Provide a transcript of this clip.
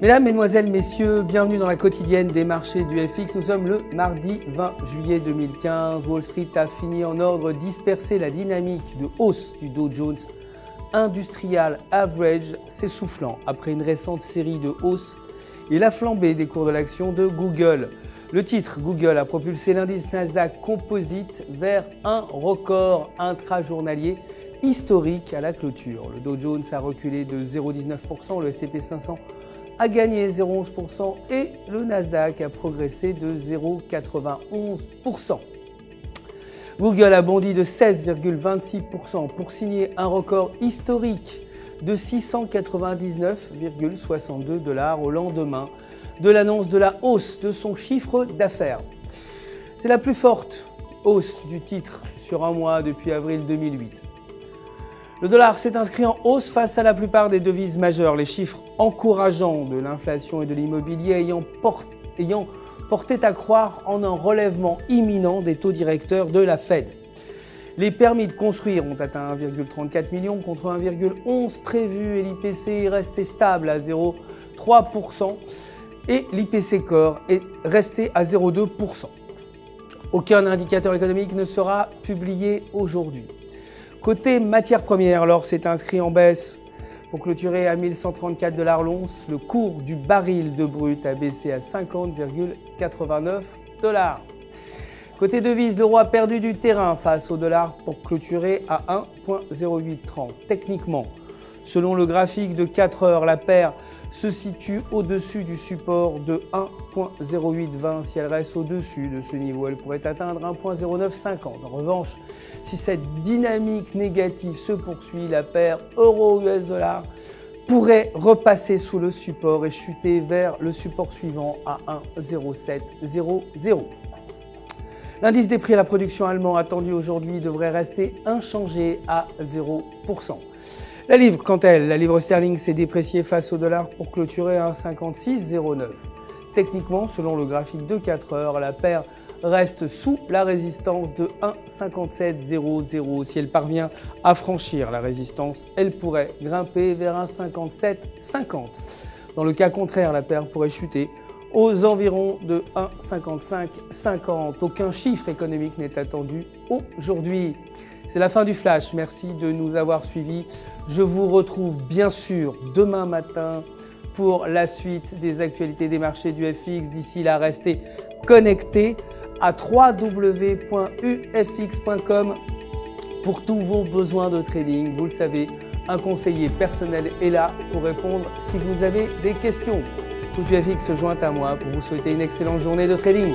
Mesdames, Mesdemoiselles, Messieurs, bienvenue dans la quotidienne des marchés du FX. Nous sommes le mardi 20 juillet 2015. Wall Street a fini en ordre dispersé. La dynamique de hausse du Dow Jones Industrial Average s'essoufflant après une récente série de hausses et la flambée des cours de l'action de Google. Le titre Google a propulsé l'indice Nasdaq Composite vers un record intrajournalier historique à la clôture. Le Dow Jones a reculé de 0,19%, le S&P 500 a gagné 0,11% et le Nasdaq a progressé de 0,91%. Google a bondi de 16,26% pour signer un record historique de 699,62 $ au lendemain de l'annonce de la hausse de son chiffre d'affaires. C'est la plus forte hausse du titre sur un mois depuis avril 2008. Le dollar s'est inscrit en hausse face à la plupart des devises majeures. Les chiffres encourageants de l'inflation et de l'immobilier ayant porté à croire en un relèvement imminent des taux directeurs de la Fed. Les permis de construire ont atteint 1,34 million contre 1,11 prévu et l'IPC est resté stable à 0,3% et l'IPC Core est resté à 0,2%. Aucun indicateur économique ne sera publié aujourd'hui. Côté matières premières, l'or s'est inscrit en baisse pour clôturer à 1134 $ l'once. Le cours du baril de brut a baissé à 50,89 $. Côté devises, l'euro a perdu du terrain face au dollar pour clôturer à 1,0830. Techniquement, selon le graphique de 4 heures, la paire se situe au-dessus du support de 1,0820. Si elle reste au-dessus de ce niveau, elle pourrait atteindre 1,0950. En revanche, si cette dynamique négative se poursuit, la paire euro-US dollar pourrait repasser sous le support et chuter vers le support suivant à 1,0700. L'indice des prix à la production allemand attendu aujourd'hui devrait rester inchangé à 0%. La livre, quant à elle, la livre sterling s'est dépréciée face au dollar pour clôturer à 1,5609. Techniquement, selon le graphique de 4 heures, la paire reste sous la résistance de 1,5700. Si elle parvient à franchir la résistance, elle pourrait grimper vers 1,5750. Dans le cas contraire, la paire pourrait chuter aux environs de 1,5550. Aucun chiffre économique n'est attendu aujourd'hui. C'est la fin du flash. Merci de nous avoir suivis. Je vous retrouve bien sûr demain matin pour la suite des actualités des marchés du FX. D'ici là, restez connectés à www.ufx.com pour tous vos besoins de trading. Vous le savez, un conseiller personnel est là pour répondre si vous avez des questions. Tout UFX se joint à moi pour vous souhaiter une excellente journée de trading.